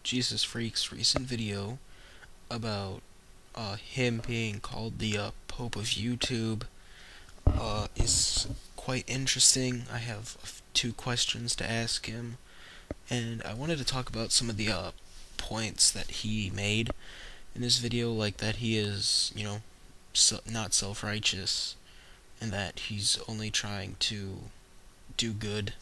Jesus Freak's recent video about him being called the Pope of YouTube is quite interesting. I have two questions to ask him, and I wanted to talk about some of the points that he made in this video, like that he is, not self-righteous, and that he's only trying to do good.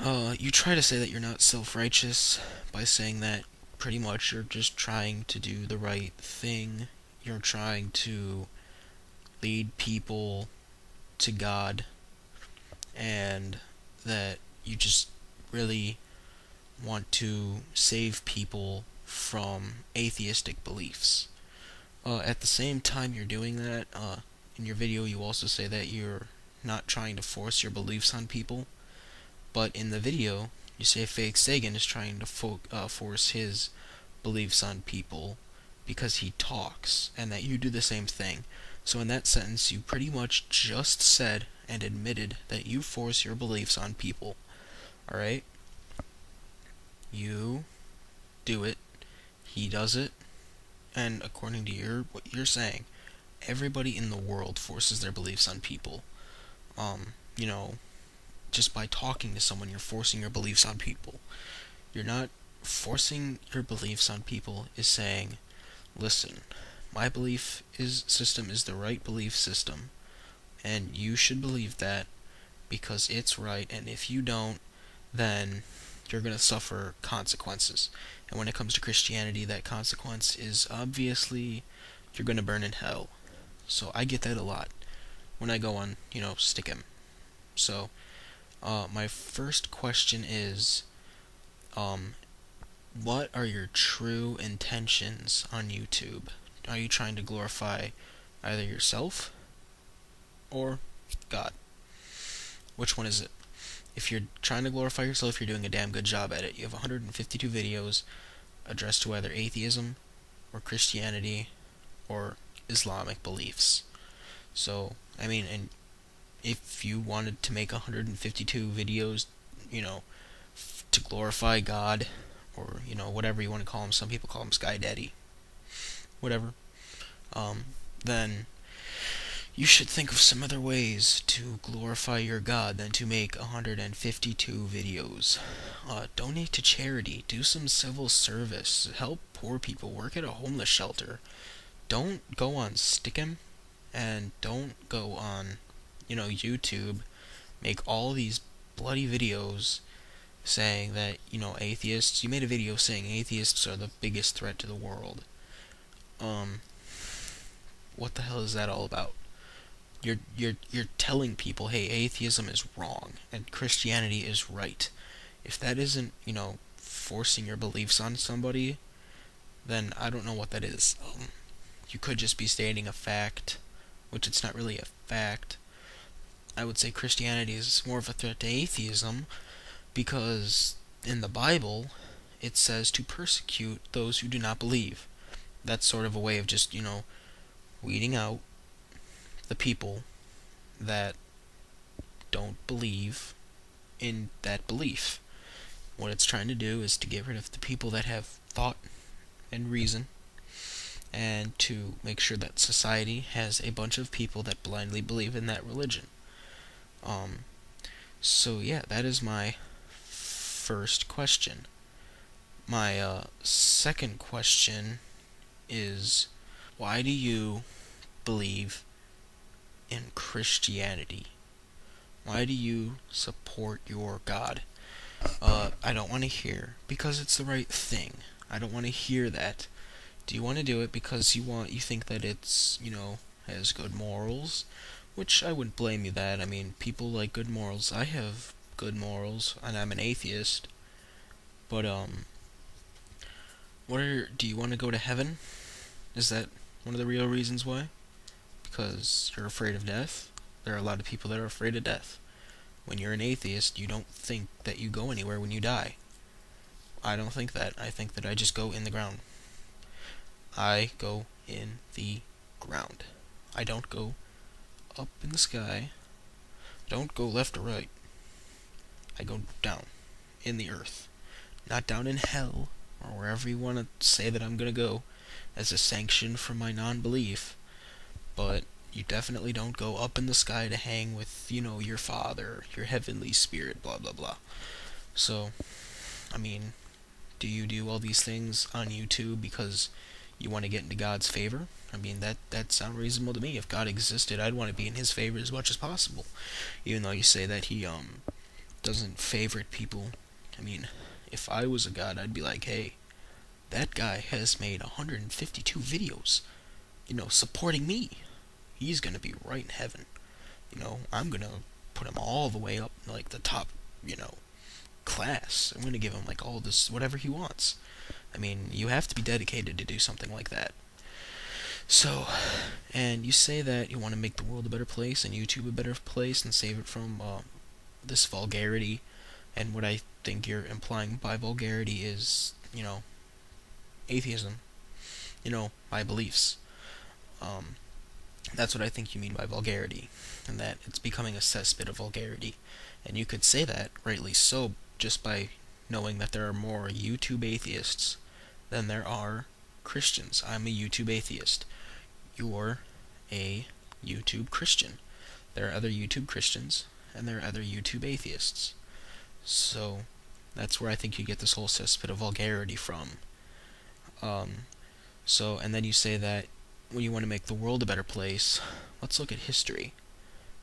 You try to say that you're not self-righteous by saying that pretty much you're just trying to do the right thing. You're trying to lead people to God, and that you just really want to save people from atheistic beliefs. At the same time you're doing that, in your video you also say that you're not trying to force your beliefs on people, but in the video you say Fake Sagan is trying to force his beliefs on people because he talks, and that you do the same thing. So in that sentence, you pretty much just said and admitted that you force your beliefs on people. Alright? You do it, he does it, and according to what you're saying, everybody in the world forces their beliefs on people. Um, you know, just by talking to someone, you're forcing your beliefs on people. You're not forcing your beliefs on people is saying, listen, my belief system is the right belief system, and you should believe that because it's right, and if you don't, then you're going to suffer consequences. And when it comes to Christianity, that consequence is obviously you're going to burn in hell. So I get that a lot when I go on, Stick 'em. So, my first question is, what are your true intentions on YouTube? Are you trying to glorify either yourself or God? Which one is it? If you're trying to glorify yourself, you're doing a damn good job at it. You have 152 videos addressed to either atheism or Christianity or Islamic beliefs. So, and if you wanted to make 152 videos, to glorify God, or, whatever you want to call him, some people call him Sky Daddy, whatever, then you should think of some other ways to glorify your God than to make 152 videos. Donate to charity, do some civil service, help poor people, work at a homeless shelter. Don't go on Stick'em, and don't go on, YouTube, make all these bloody videos saying that, atheists, you made a video saying atheists are the biggest threat to the world. What the hell is that all about? You're telling people, hey, atheism is wrong and Christianity is right. If that isn't, forcing your beliefs on somebody, then I don't know what that is. You could just be stating a fact, which it's not really a fact. I would say Christianity is more of a threat to atheism because in the Bible it says to persecute those who do not believe. That's sort of a way of just, weeding out the people that don't believe in that belief. What it's trying to do is to get rid of the people that have thought and reason, and to make sure that society has a bunch of people that blindly believe in that religion. So yeah, that is my first question. My second question is, why do you believe in Christianity? Why do you support your God? I don't want to hear because it's the right thing. I don't want to hear that. Do you want to do it because you think that it's, has good morals? Which I wouldn't blame you that. People like good morals. I have good morals, and I'm an atheist. But, do you want to go to heaven? Is that one of the real reasons why? Because you're afraid of death? There are a lot of people that are afraid of death. When you're an atheist, you don't think that you go anywhere when you die. I don't think that. I think that I just go in the ground. I go in the ground. I don't go up in the sky. I don't go left or right. I go down in the earth. not down in hell, or wherever you want to say that I'm gonna go, as a sanction for my non-belief, but you definitely don't go up in the sky to hang with, your father, your heavenly spirit, blah blah blah. So, I mean, do you do all these things on YouTube because you want to get into God's favor? I mean, that sounds reasonable to me. If God existed, I'd want to be in His favor as much as possible. Even though you say that He doesn't favorite people. I mean, if I was a God, I'd be like, hey, that guy has made 152 videos, supporting me. He's gonna be right in heaven. I'm gonna put him all the way up, like the top, class. I'm gonna give him like all this, whatever he wants. I mean, you have to be dedicated to do something like that. So, and you say that you want to make the world a better place and YouTube a better place and save it from this vulgarity. And what I think you're implying by vulgarity is, atheism. My beliefs. That's what I think you mean by vulgarity, and that it's becoming a cesspit of vulgarity. And you could say that, rightly so, just by knowing that there are more YouTube atheists than there are Christians. I'm a YouTube atheist. You're a YouTube Christian. There are other YouTube Christians, and there are other YouTube atheists. So, that's where I think you get this whole cesspit of vulgarity from. And then you say that when you want to make the world a better place, let's look at history.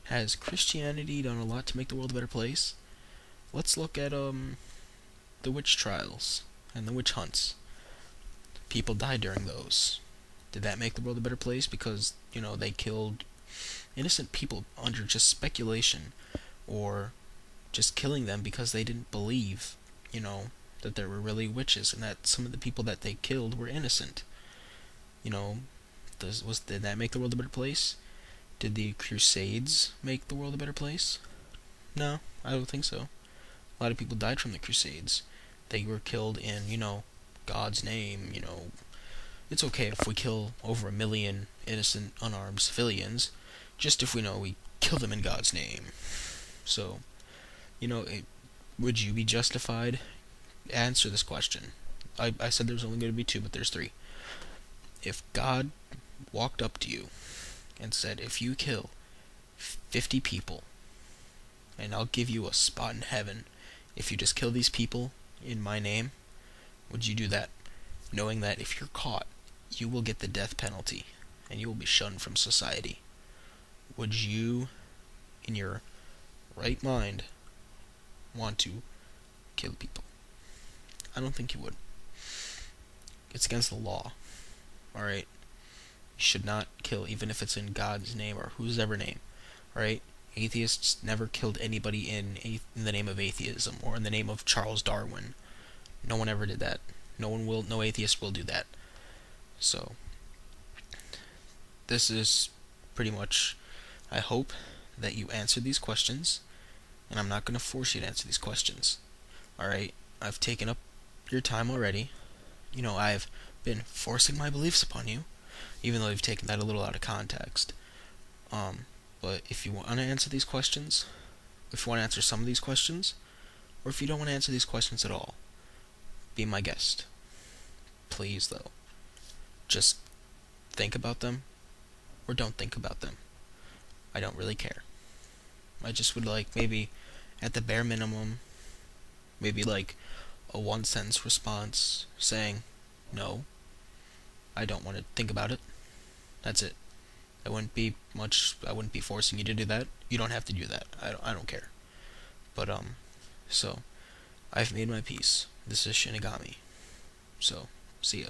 Has Christianity done a lot to make the world a better place? Let's look at the witch trials and the witch hunts. People died during those. Did that make the world a better place because, they killed innocent people under just speculation, or just killing them because they didn't believe, that there were really witches and that some of the people that they killed were innocent? Did that make the world a better place? Did the Crusades make the world a better place? No, I don't think so. A lot of people died from the Crusades. They were killed in, God's name. It's okay if we kill over 1 million innocent, unarmed civilians, just if we know we kill them in God's name. So, would you be justified? Answer this question. I said there's only going to be 2, but there's 3. If God walked up to you and said, if you kill 50 people, and I'll give you a spot in heaven if you just kill these people in my name, would you do that? Knowing that if you're caught, you will get the death penalty, and you will be shunned from society. Would you, in your right mind, want to kill people? I don't think you would. It's against the law. Alright? You should not kill, even if it's in God's name or whose ever name. Alright? Atheists never killed anybody in the name of atheism or in the name of Charles Darwin. No one ever did that. No atheist will do that. So, this is pretty much, I hope that you answer these questions, and I'm not going to force you to answer these questions. Alright? I've taken up your time already. I've been forcing my beliefs upon you, even though you've taken that a little out of context. But if you want to answer these questions, if you want to answer some of these questions, or if you don't want to answer these questions at all, be my guest. Please, though. Just think about them, or don't think about them. I don't really care. I just would like, maybe, at the bare minimum, maybe like a 1-sentence response saying, no, I don't want to think about it. That's it. I wouldn't be forcing you to do that. You don't have to do that. I don't care. But, so, I've made my peace. This is Shinigami. So, see ya.